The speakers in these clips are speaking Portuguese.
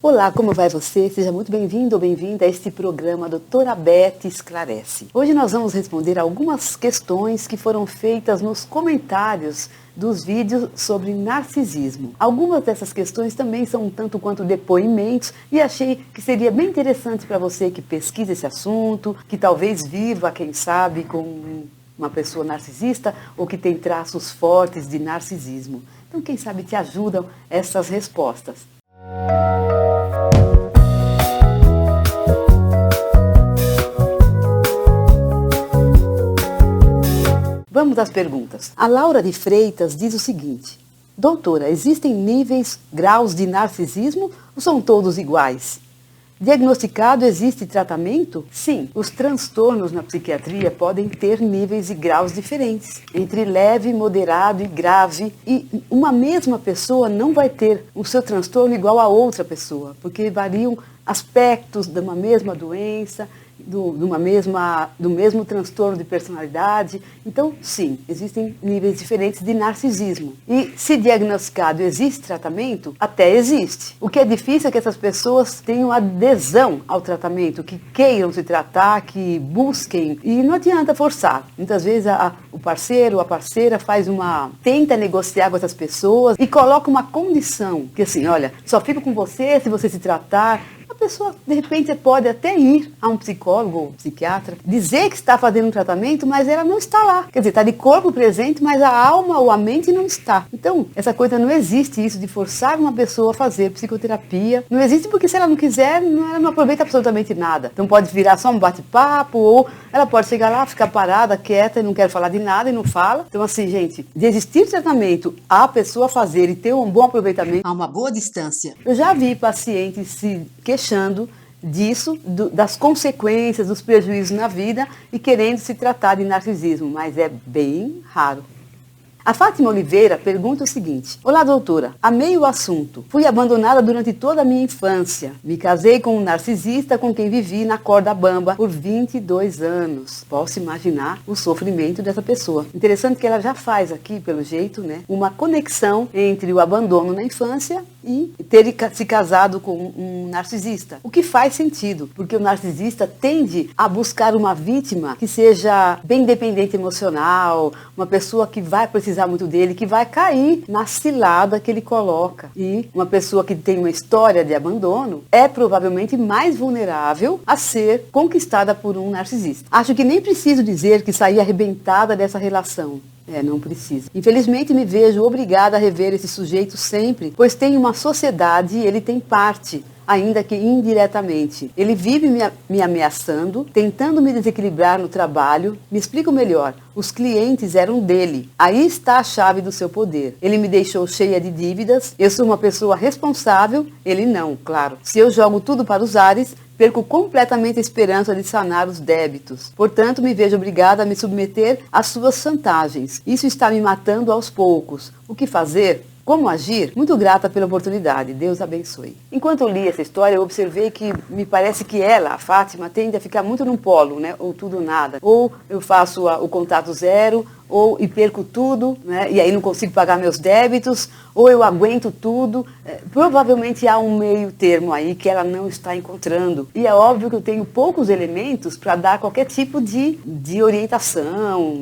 Olá, como vai você? Seja muito bem-vindo ou bem-vinda a este programa Doutora Beth Esclarece. Hoje nós vamos responder algumas questões que foram feitas nos comentários dos vídeos sobre narcisismo. Algumas dessas questões também são um tanto quanto depoimentos e achei que seria bem interessante para você que pesquisa esse assunto, que talvez viva, quem sabe, com uma pessoa narcisista ou que tem traços fortes de narcisismo. Então, quem sabe te ajudam essas respostas. Vamos às perguntas. A Laura de Freitas diz o seguinte: doutora, existem níveis, graus de narcisismo ou são todos iguais? Diagnosticado, existe tratamento? Sim, os transtornos na psiquiatria podem ter níveis e graus diferentes, entre leve, moderado e grave, e uma mesma pessoa não vai ter o seu transtorno igual a outra pessoa, porque variam aspectos de uma mesma doença, do mesmo transtorno de personalidade. Então, sim, existem níveis diferentes de narcisismo. E se diagnosticado, existe tratamento? Até existe. O que é difícil é que essas pessoas tenham adesão ao tratamento, que queiram se tratar, que busquem. E não adianta forçar. Muitas vezes o parceiro ou a parceira tenta negociar com essas pessoas e coloca uma condição, que assim, olha, só fico com você se você se tratar. A pessoa, de repente, pode até ir a um psicólogo ou psiquiatra, dizer que está fazendo um tratamento, mas ela não está lá. Quer dizer, está de corpo presente, mas a alma ou a mente não está. Então, essa coisa não existe, isso de forçar uma pessoa a fazer psicoterapia. Não existe porque se ela não quiser, ela não aproveita absolutamente nada. Então pode virar só um bate-papo, ou ela pode chegar lá, ficar parada, quieta, e não quer falar de nada e não fala. Então assim, gente, de existir tratamento, a pessoa fazer e ter um bom aproveitamento a uma boa distância. Eu já vi pacientes se queixando disso, das consequências, dos prejuízos na vida e querendo se tratar de narcisismo, mas é bem raro. A Fátima Oliveira pergunta o seguinte: olá, doutora, amei o assunto. Fui abandonada durante toda a minha infância. Me casei com um narcisista com quem vivi na corda bamba por 22 anos. Posso imaginar o sofrimento dessa pessoa. Interessante que ela já faz aqui, pelo jeito, né, uma conexão entre o abandono na infância e ter se casado com um narcisista. O que faz sentido, porque o narcisista tende a buscar uma vítima que seja bem dependente emocional, uma pessoa que vai precisar muito dele, que vai cair na cilada que ele coloca. E uma pessoa que tem uma história de abandono é provavelmente mais vulnerável a ser conquistada por um narcisista. Acho que nem preciso dizer que saí arrebentada dessa relação. Não precisa. Infelizmente me vejo obrigada a rever esse sujeito sempre, pois tem uma sociedade e ele tem parte, ainda que indiretamente. Ele vive me ameaçando, tentando me desequilibrar no trabalho. Me explico melhor. Os clientes eram dele. Aí está a chave do seu poder. Ele me deixou cheia de dívidas. Eu sou uma pessoa responsável. Ele não, claro. Se eu jogo tudo para os ares, perco completamente a esperança de sanar os débitos. Portanto, me vejo obrigada a me submeter às suas chantagens. Isso está me matando aos poucos. O que fazer? Como agir? Muito grata pela oportunidade. Deus abençoe. Enquanto eu li essa história, eu observei que me parece que ela, a Fátima, tende a ficar muito num polo, né? Ou tudo ou nada. Ou eu faço o contato zero, e perco tudo, né? E aí não consigo pagar meus débitos, ou eu aguento tudo. Provavelmente há um meio termo aí que ela não está encontrando. E é óbvio que eu tenho poucos elementos para dar qualquer tipo de orientação.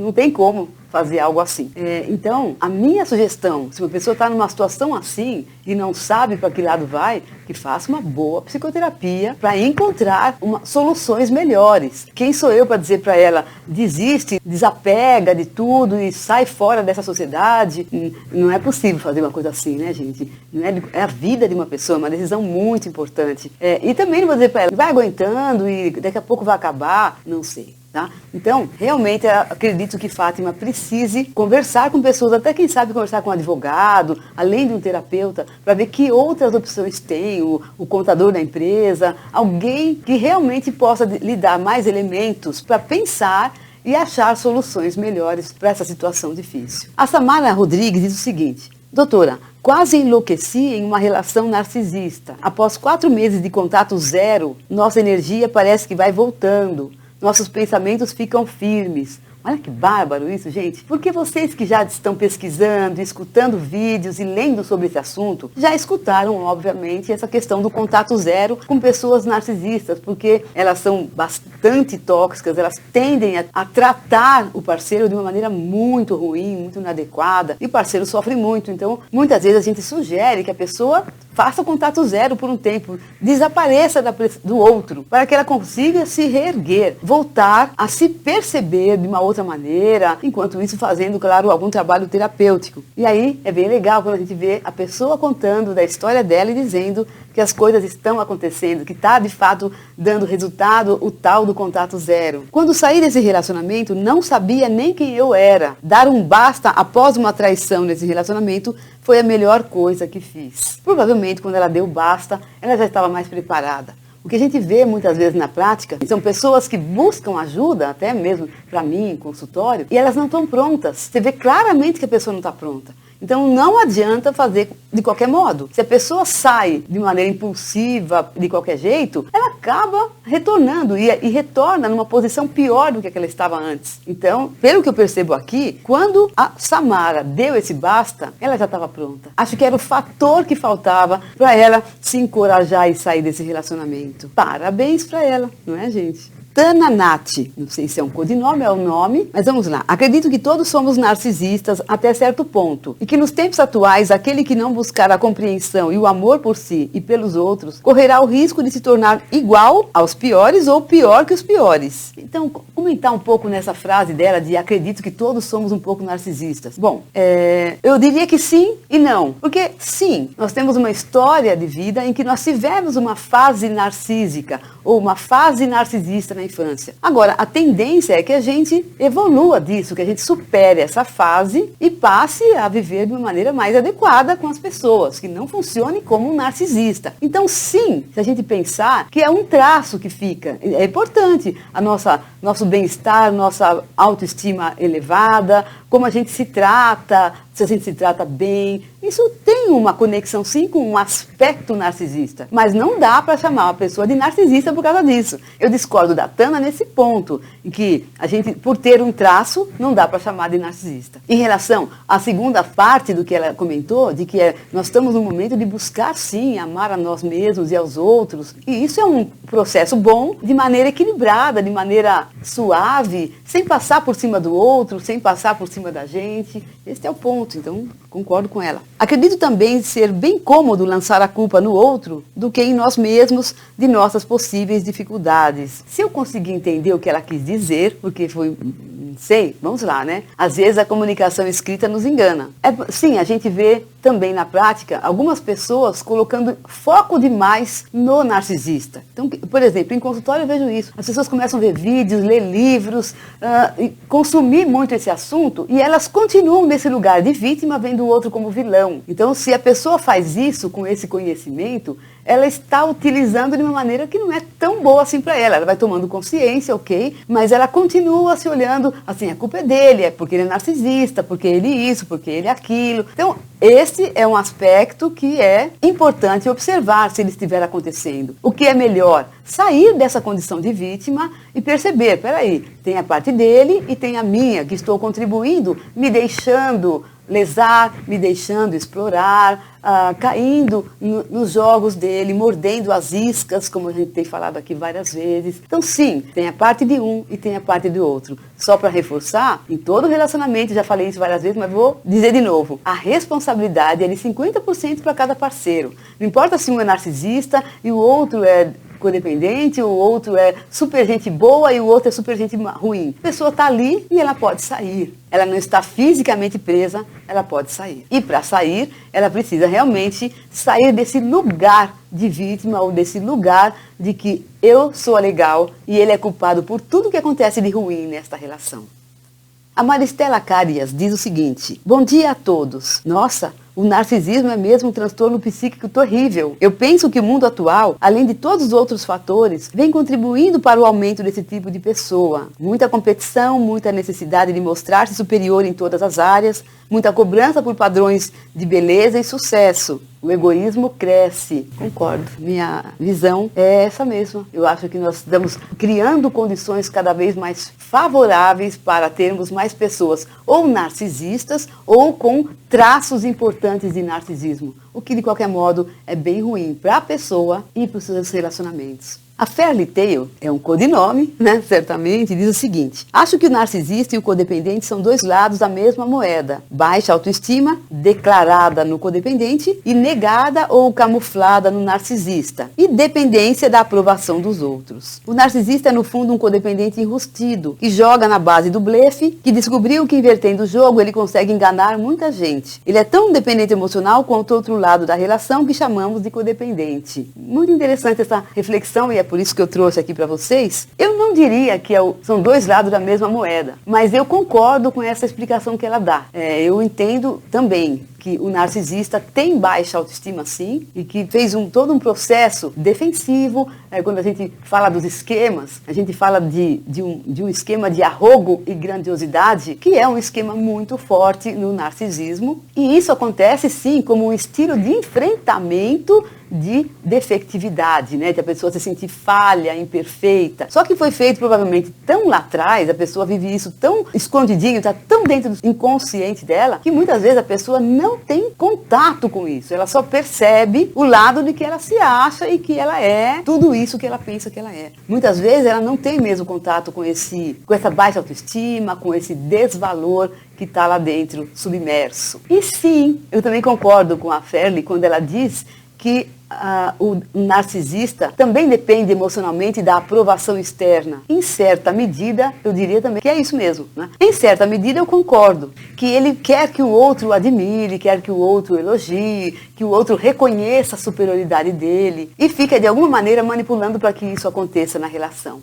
Não tem como fazer algo assim. Então, a minha sugestão, se uma pessoa está numa situação assim e não sabe para que lado vai, que faça uma boa psicoterapia para encontrar soluções melhores. Quem sou eu para dizer para ela, desiste, desapega de tudo e sai fora dessa sociedade? Não é possível fazer uma coisa assim, né, gente? Não é a vida de uma pessoa, é uma decisão muito importante. E também não vou dizer para ela, vai aguentando e daqui a pouco vai acabar, não sei. Tá? Então, realmente, eu acredito que Fátima precise conversar com pessoas, até quem sabe conversar com um advogado, além de um terapeuta, para ver que outras opções tem, o contador da empresa, alguém que realmente possa lhe dar mais elementos para pensar e achar soluções melhores para essa situação difícil. A Samara Rodrigues diz o seguinte: doutora, quase enlouqueci em uma relação narcisista. Após 4 meses de contato zero, nossa energia parece que vai voltando. Nossos pensamentos ficam firmes. Olha que bárbaro isso, gente. Porque vocês que já estão pesquisando, escutando vídeos e lendo sobre esse assunto, já escutaram, obviamente, essa questão do contato zero com pessoas narcisistas, porque elas são bastante tóxicas, elas tendem a tratar o parceiro de uma maneira muito ruim, muito inadequada, e o parceiro sofre muito. Então, muitas vezes a gente sugere que a pessoa faça contato zero por um tempo, desapareça do outro, para que ela consiga se reerguer, voltar a se perceber de uma outra maneira, enquanto isso fazendo, claro, algum trabalho terapêutico. E aí é bem legal quando a gente vê a pessoa contando da história dela e dizendo que as coisas estão acontecendo, que está de fato dando resultado o tal do contato zero. Quando saí desse relacionamento, não sabia nem quem eu era. Dar um basta após uma traição nesse relacionamento foi a melhor coisa que fiz. Provavelmente, quando ela deu basta, ela já estava mais preparada. O que a gente vê muitas vezes na prática são pessoas que buscam ajuda, até mesmo para mim, em consultório, e elas não estão prontas. Você vê claramente que a pessoa não está pronta. Então não adianta fazer de qualquer modo. Se a pessoa sai de maneira impulsiva, de qualquer jeito, ela acaba retornando e retorna numa posição pior do que ela estava antes. Então, pelo que eu percebo aqui, quando a Samara deu esse basta, ela já estava pronta. Acho que era o fator que faltava para ela se encorajar e sair desse relacionamento. Parabéns para ela, não é, gente? Tananati, não sei se é um codinome, é um nome, mas vamos lá. Acredito que todos somos narcisistas até certo ponto e que nos tempos atuais, aquele que não buscar a compreensão e o amor por si e pelos outros, correrá o risco de se tornar igual aos piores ou pior que os piores. Então, comentar um pouco nessa frase dela de acredito que todos somos um pouco narcisistas. Bom, eu diria que sim e não. Porque sim, nós temos uma história de vida em que nós tivemos uma fase narcísica ou uma fase narcisista na infância. Agora, a tendência é que a gente evolua disso, que a gente supere essa fase e passe a viver de uma maneira mais adequada com as pessoas, que não funcione como um narcisista. Então, sim, se a gente pensar que é um traço que fica, é importante nosso bem-estar, nossa autoestima elevada, como a gente se trata, se a gente se trata bem. Isso tem uma conexão, sim, com um aspecto narcisista. Mas não dá para chamar uma pessoa de narcisista por causa disso. Eu discordo da Tana nesse ponto, em que a gente, por ter um traço, não dá para chamar de narcisista. Em relação à segunda parte do que ela comentou, de que nós estamos num momento de buscar, sim, amar a nós mesmos e aos outros. E isso é um processo bom, de maneira equilibrada, de maneira suave, sem passar por cima do outro, sem passar por cima da gente. Esse é o ponto, então concordo com ela. Acredito também ser bem cômodo lançar a culpa no outro do que em nós mesmos de nossas possíveis dificuldades. Se eu conseguir entender o que ela quis dizer, porque foi, não sei, vamos lá, né? Às vezes a comunicação escrita nos engana. Sim, a gente vê também na prática algumas pessoas colocando foco demais no narcisista. Então, por exemplo, em consultório eu vejo isso. As pessoas começam a ver vídeos, ler livros, e consumir muito esse assunto e elas continuam nesse lugar de vítima, vendo o outro como vilão. Então, se a pessoa faz isso com esse conhecimento, ela está utilizando de uma maneira que não é tão boa assim para ela. Ela vai tomando consciência, ok, mas ela continua se olhando assim, a culpa é dele, é porque ele é narcisista, porque ele isso, porque ele aquilo. Então, esse é um aspecto que é importante observar se ele estiver acontecendo. O que é melhor? Sair dessa condição de vítima e perceber, peraí, tem a parte dele e tem a minha, que estou contribuindo, me deixando lesar, me deixando explorar, caindo nos jogos dele, mordendo as iscas, como a gente tem falado aqui várias vezes. Então, sim, tem a parte de um e tem a parte do outro. Só para reforçar, em todo relacionamento, já falei isso várias vezes, mas vou dizer de novo, a responsabilidade é de 50% para cada parceiro. Não importa se um é narcisista e o outro é codependente, o outro é super gente boa e o outro é super gente ruim. A pessoa está ali e ela pode sair. Ela não está fisicamente presa, ela pode sair. E para sair, ela precisa realmente sair desse lugar de vítima ou desse lugar de que eu sou legal e ele é culpado por tudo que acontece de ruim nesta relação. A Maristela Carias diz o seguinte: bom dia a todos. Nossa, o narcisismo é mesmo um transtorno psíquico terrível. Eu penso que o mundo atual, além de todos os outros fatores, vem contribuindo para o aumento desse tipo de pessoa. Muita competição, muita necessidade de mostrar-se superior em todas as áreas, muita cobrança por padrões de beleza e sucesso. o egoísmo cresce. Concordo. Minha visão é essa mesma. Eu acho que nós estamos criando condições cada vez mais favoráveis para termos mais pessoas ou narcisistas ou com traços importantes de narcisismo, o que de qualquer modo é bem ruim para a pessoa e para os seus relacionamentos. A Fairy Tale é um codinome, né, certamente, diz o seguinte: acho que o narcisista e o codependente são dois lados da mesma moeda. Baixa autoestima, declarada no codependente, e negada ou camuflada no narcisista. E dependência da aprovação dos outros. O narcisista é, no fundo, um codependente enrustido, que joga na base do blefe, que descobriu que, invertendo o jogo, ele consegue enganar muita gente. Ele é tão dependente emocional quanto o outro lado da relação, que chamamos de codependente. Muito interessante essa reflexão, e é por isso que eu trouxe aqui para vocês. Eu não diria que são dois lados da mesma moeda, mas eu concordo com essa explicação que ela dá. Eu entendo também que o narcisista tem baixa autoestima, sim, e que fez todo um processo defensivo. Quando a gente fala dos esquemas, a gente fala de um esquema de arrogo e grandiosidade, que é um esquema muito forte no narcisismo. E isso acontece, sim, como um estilo de enfrentamento de defectividade, né? De a pessoa se sentir falha, imperfeita. Só que foi feito provavelmente tão lá atrás, a pessoa vive isso tão escondidinho, está tão dentro do inconsciente dela, que muitas vezes a pessoa não tem contato com isso. Ela só percebe o lado de que ela se acha e que ela é tudo isso que ela pensa que ela é. Muitas vezes ela não tem mesmo contato com essa baixa autoestima, com esse desvalor que está lá dentro, submerso. E sim, eu também concordo com a Ferli quando ela diz que o narcisista também depende emocionalmente da aprovação externa. Em certa medida, eu diria também que é isso mesmo, né? Em certa medida eu concordo, que ele quer que o outro o admire, quer que o outro o elogie, que o outro reconheça a superioridade dele e fica de alguma maneira manipulando para que isso aconteça na relação.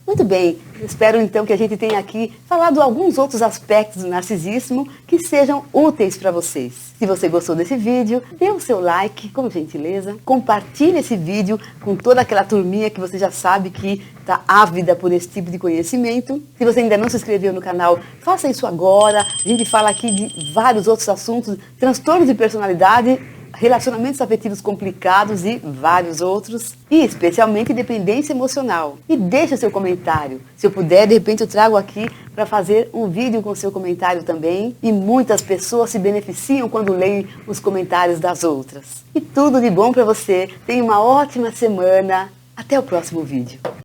Muito bem, espero então que a gente tenha aqui falado alguns outros aspectos do narcisismo que sejam úteis para vocês. Se você gostou desse vídeo, dê o seu like, com gentileza. Compartilhe esse vídeo com toda aquela turminha que você já sabe que está ávida por esse tipo de conhecimento. Se você ainda não se inscreveu no canal, faça isso agora. A gente fala aqui de vários outros assuntos, transtornos de personalidade, relacionamentos afetivos complicados e vários outros, e especialmente dependência emocional. E deixa seu comentário. Se eu puder, de repente eu trago aqui para fazer um vídeo com seu comentário também. E muitas pessoas se beneficiam quando leem os comentários das outras. E tudo de bom para você. Tenha uma ótima semana. Até o próximo vídeo.